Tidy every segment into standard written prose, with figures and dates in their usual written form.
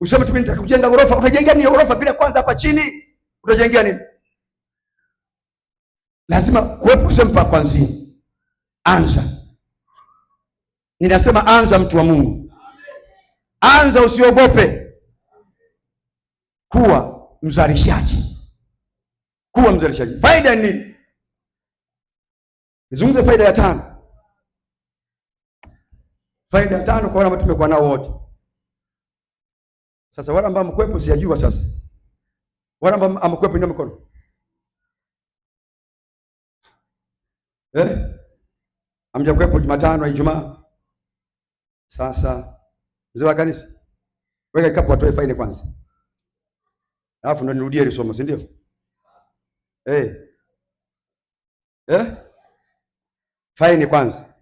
Useme tu mimi nataka kujenga ghorofa, utajenga nini ghorofa bila kwanza hapa chini? Utajenga nini? Lazima kuwepo sehemu pa kuanzia. Anza. Ninasema anza, mtu wa Mungu. Anza, usiogope. Kuwa mzalishaji. Kuwa mzalishaji. Faida ni nini? Nizungumze faida ya 5. Faida ya 5 kwa wale ambao tumekuwa nao wote. Sasa wale ambao mkwepo sijajua sasa. Wale ambao amkwepo ndio mkono. Amjakwepo Jumatano na Ijumaa. Sasa mzee wa kanisa, weka kikapu atoe faini kwanza. Alafu ndo nirudie ile somo, si ndio? Faini kwanza.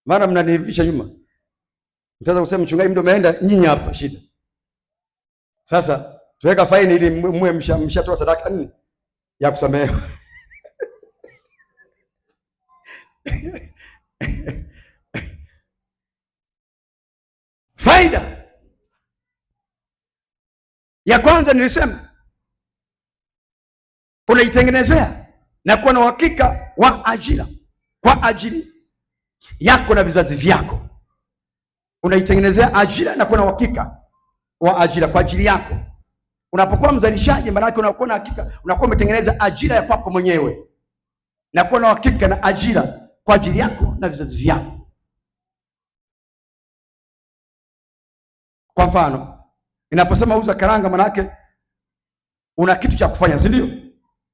Maana mnanivisha nyuma. Mtaanza kusema mchungaji ndio umeenda, nyinyi hapa shida. Sasa tuweka faini ili mwe mshatoa sadaka nini ya kusamehewa. Faida ya kwanza nilisema, unaitengenezea na kuwa na uhakika wa ajira kwa ajili yako na vizazi vyako. Unaitengenezea ajira na kuwa na uhakika wa ajira kwa ajili yako. Unapokuwa mzalishaji, maana yake unakuwa na hakika, unakuwa umetengeneza ajira ya kwako mwenyewe na kuwa na uhakika na ajira kwa ajili yako na vizazi vyako. Kwa mfano, ninaposema uza karanga, maana yake una kitu cha kufanya, si ndio?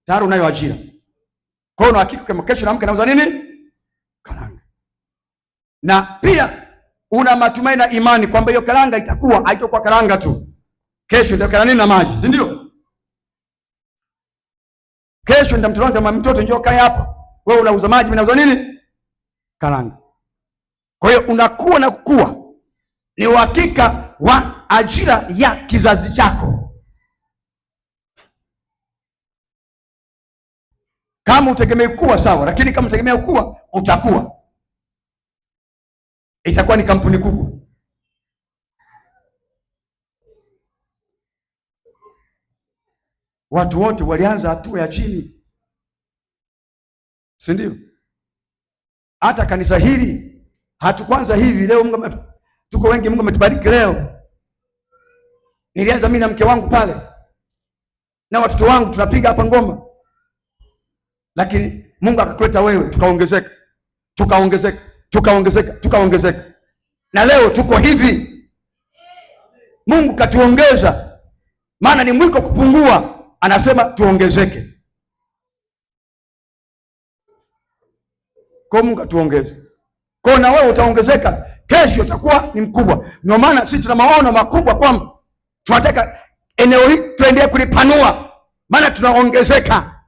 Tayari unayo ajira. Kwa hiyo una hakika kama kesho naamka nauza nini? Karanga. Na pia una matumaini na imani kwamba hiyo karanga haitakuwa karanga tu. Kesho ndio nini na maji, si ndio? Kesho nitamtolea mtoto njoo kae hapa. Wewe unauza maji, mimi nauza nini? Karanga. Kwa hiyo unakuwa na kukua ni uhakika wa ajira ya kizazi chako. Kama utegemea kuwa sawa, lakini kama utegemea kuwa utakuwa, itakuwa ni kampuni kubwa. Watu wote walianza hatua ya chini, si ndio? Hata kanisa hili hatukwanza hivi leo. Mungu tuko wengi, Mungu ametubariki leo. Nilianza mimi na mke wangu pale na watoto wangu, tunapiga hapa ngoma, lakini Mungu akakuleta wewe, tukaongezeka, na leo tuko hivi. Mungu katuongeza, maana ni mwiko kupungua, anasema tuongezeke. Kwa Mungu atuongeze, kwa na wewe utaongezeka. Kesho utakuwa ni mkubwa. Ndio maana sisi tuna maono makubwa kwamba tunataka eneo hili tuendelee kulipanua, maana tunaongezeka,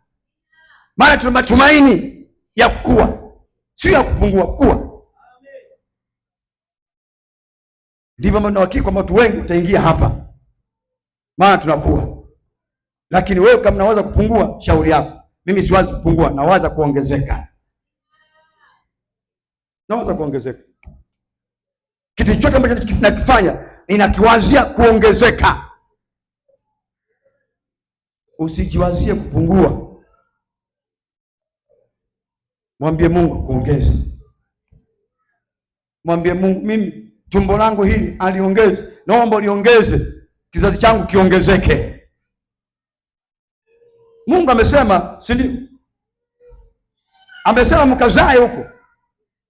maana tuna matumaini ya kukua, sio ya kupungua, kukua. Ndivyo maana hakika kwamba watu wengi wataingia hapa, maana tunakuwa. Lakini wewe kama unaweza kupungua, shauri yako. Mimi siwazi kupungua, nawaza kuongezeka. Nawaza kuongezeka. Kitu chochote ambacho nakifanya ninakiwazia kuongezeka. Usijiwazie kupungua. Mwambie Mungu akuongeze. Mwambie Mungu, mimi tumbo langu hili aliongeze, naomba uliongeze, kizazi changu kiongezeke. Mungu amesema, si ndio? Amesema mkazae huko.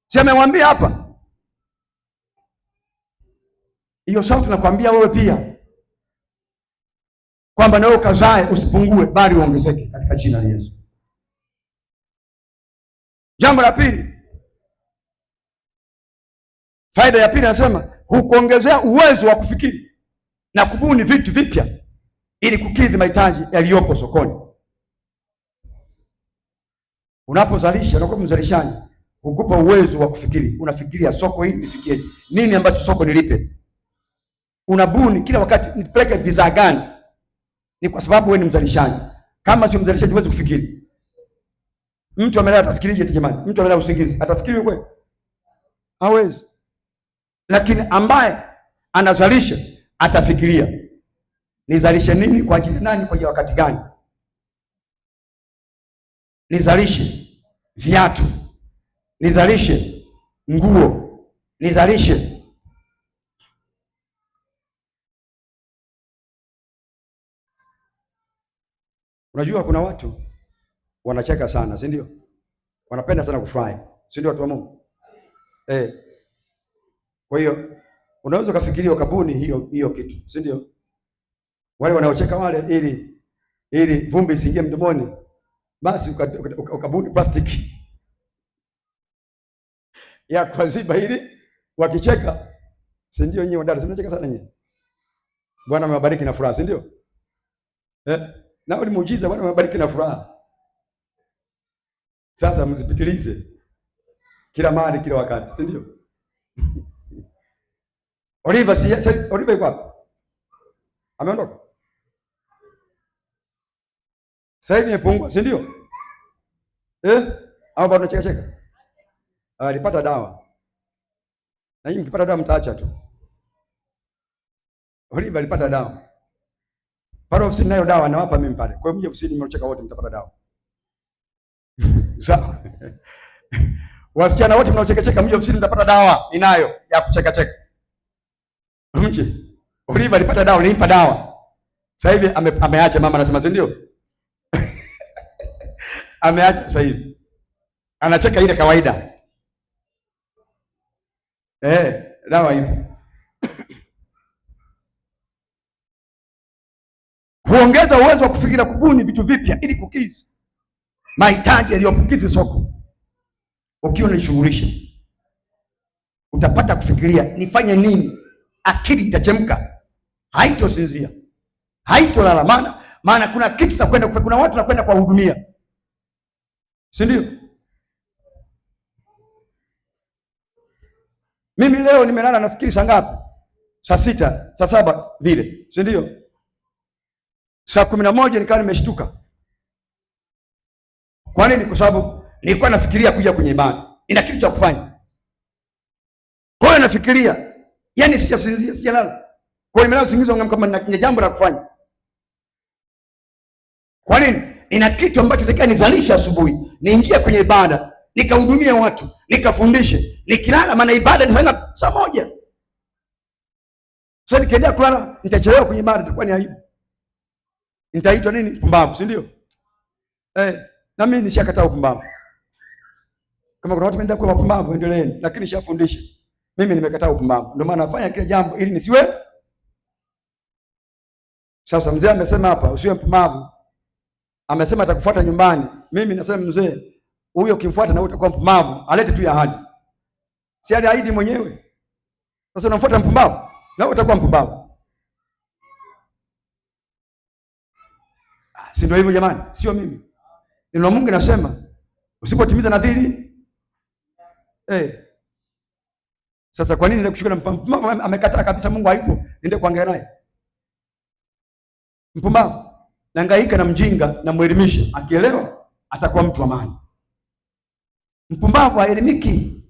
Si amemwambia hapa? Hiyo sauti nakwambia wewe pia kwamba na wewe ukazae, usipungue bali uongezeke katika jina la Yesu. Jambo la pili, faida ya pili anasema hukuongezea uwezo wa kufikiri na kubuni vitu vipya ili kukidhi mahitaji yaliyopo sokoni. Unapozalisha, unakuwa mzalishaji, hukupa uwezo wa kufikiri. Unafikiria soko hili nifikie nini, ambacho soko nilipe. Unabuni kila wakati, nipeleke bidhaa gani? Ni kwa sababu wewe ni mzalishaji. Kama sio mzalishaji huwezi kufikiri. Mtu amelala atafikirije jamani? Mtu amelala usingizi atafikiri wewe? Hawezi. Lakini ambaye anazalisha atafikiria nizalishe nini, kwa ajili ya nani, kwa ajili ya wakati gani? Nizalishe viatu, nizalishe nguo, nizalishe Unajua kuna watu wanacheka sana, si ndio? Wanapenda sana kufurahi, si ndio watu wa Mungu? Kwa hiyo unaweza kufikiria ukabuni hiyo kitu, si ndio? Wale wanaocheka wale, ili vumbi isiingie mdomoni, basi ukabuni plastiki ya kuziba, ili wakicheka, si ndio? Nyinyi wadada mnacheka sana nyinyi. Bwana amewabariki na furaha, si ndio? Nao ni muujiza, Bwana amewabariki na furaha. Sasa msipitilize kila mahali kila wakati, si ndio? Oliva yuko wapi? Ameondoka? Sasa hivi imepungua, si ndio? Au bado cheka? Alipata dawa. Na nyinyi mkipata dawa mtaacha tu. Oliva alipata dawa. Pale ofisini nayo dawa nawapa mimi pale. Kwa hiyo mje ofisini mnacheka wote mtapata dawa. Sawa. Wasichana wote mnaocheka mje ofisini mtapata dawa ninayo ya kucheka. Mje. Oliva alipata dawa, nilimpa dawa. Sasa hivi ameacha, mama anasema, si ndio? Ameacha sasa hivi. Anacheka ile kawaida. Dawa ipo. Huongeza uwezo wa kufikiria, kubuni vitu vipya ili kukidhi mahitaji yaliyopokidhi soko. Ukiwa unashughulisha, utapata kufikiria nifanye nini. Akili itachemka, haitosinzia, haitolala, maana kuna kitu tutakwenda kufanya. Kuna watu tunakwenda kuwahudumia, si ndio? Mimi leo nimelala nafikiri saa ngapi? Saa 6, saa 7 vile, si ndio? Saa 11 nikawa nimeshtuka. Kwa nini? Kwa sababu nilikuwa nafikiria kuja kwenye ibada. Ina kitu cha kufanya. Kwa hiyo nafikiria, yani sijasinzia, sijalala. Kwa hiyo nimelala usingizi wangu kama nina jambo la kufanya. Kwa nini? Ina kitu ambacho nataka nizalishe asubuhi. Niingie kwenye ibada, nikahudumia watu, nikafundishe. Nikilala, maana ibada ni saa 1. Sasa nikiendelea kulala nitachelewa kwenye ibada, itakuwa ni aibu. Nitaitwa nini? Mpumbavu, si ndio? Na mimi nishakataa upumbavu. Kama kuna watu wanaenda kwa upumbavu, endeleeni, lakini nishafundisha. Mimi nimekataa upumbavu. Ndio maana nafanya kile jambo ili nisiwe. Sasa mzee amesema hapa usiwe mpumbavu. Amesema atakufuata nyumbani. Mimi nasema mzee, huyo ukimfuata na utakuwa mpumbavu, alete tu ahadi. Si aliahidi mwenyewe. Sasa unamfuata mpumbavu, na utakuwa mpumbavu. Si ndio hivyo jamani? Sio mimi. Neno la Mungu linasema usipotimiza nadhiri. Sasa kwa nini ndio kushuka na mpumbavu? Amekataa kabisa, Mungu hayupo, niende kuangalia naye. Mpumbavu nahangaika na mjinga na muelimisha, akielewa atakuwa mtu wa maana. Mpumbavu haelimiki.